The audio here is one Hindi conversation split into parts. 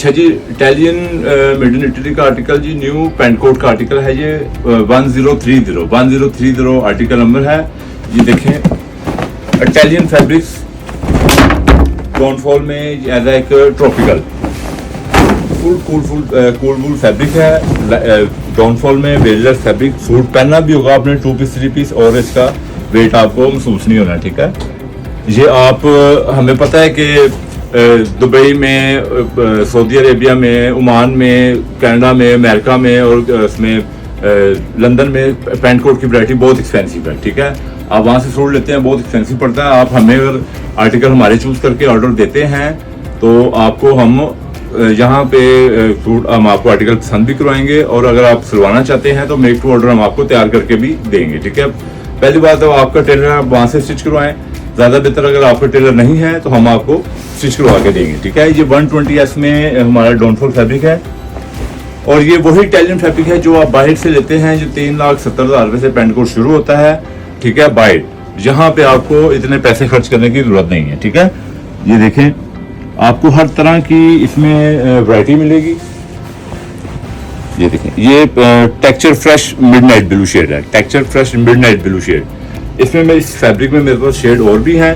अच्छा जी, इटालियन मेड इन इटली का आर्टिकल जी, न्यू पेंट कोट का आर्टिकल है ये 1030 आर्टिकल नंबर है। ये देखें, इटालियन फैब्रिक्स डाउनफॉल में एज एक ट्रॉपिकल कूल फैब्रिक है। डाउनफॉल में वेलर फैब्रिक, सूट पहनना भी होगा आपने 2 पीस 3 पीस, और इसका वेट आपको महसूस नहीं होना। ठीक है, ये आप हमें पता है कि दुबई में, सऊदी अरेबिया में, ओमान में, कनाडा में, अमेरिका में और उसमें लंदन में पेंट कोट की वैरायटी बहुत एक्सपेंसिव है। ठीक है, आप वहाँ से सूट लेते हैं, बहुत एक्सपेंसिव पड़ता है। आप हमें अगर आर्टिकल हमारे चूज़ करके ऑर्डर देते हैं तो आपको हम यहाँ पे सूट हम आपको आर्टिकल पसंद भी करवाएंगे, और अगर आप सिलवाना चाहते हैं तो मेक टू ऑर्डर हम आपको तैयार करके भी देंगे। ठीक है, पहली बात तो आपका टेलर आप वहाँ से स्टिच करवाएं, ज़्यादा बेहतर। अगर आपका टेलर नहीं है तो हम आपको स्टिच करवा के देंगे। ठीक है, ये 120S में हमारा डाउनफॉल फैब्रिक है, और ये वही इटालियन फैब्रिक है जो आप बाहर से लेते हैं, जो 3,70,000 रुपये से पेंट कोट शुरू होता है। ठीक है, बाहर यहाँ पे आपको इतने पैसे खर्च करने की जरूरत नहीं है। ठीक है, ये देखें, आपको हर तरह की इसमें वैरायटी मिलेगी। ये देखें, ये texture fresh midnight blue shade है, texture fresh midnight blue shade. इसमें मैं इस फैब्रिक में मेरे पास शेड और भी हैं,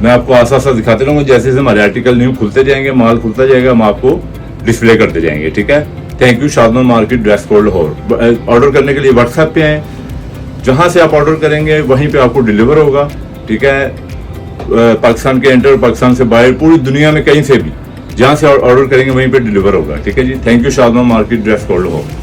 मैं आपको आसा दिखाते रहूँगा। जैसे जैसे हमारे आर्टिकल न्यू खुलते जाएंगे, माल खुलता जाएगा, हम आपको डिस्प्ले करते जाएंगे। ठीक है, thank you. Shadman market, dress code Lahore. Order करने के लिए व्हाट्सएप पे आएँ, जहाँ से आप ऑर्डर करेंगे वहीं पे आपको डिलीवर होगा। ठीक है, पाकिस्तान के एंटर, पाकिस्तान से बाहर, पूरी दुनिया में कहीं से भी जहाँ से ऑर्डर करेंगे वहीं पे डिलीवर होगा। ठीक है जी, thank you. Shadman market, dress code Lahore.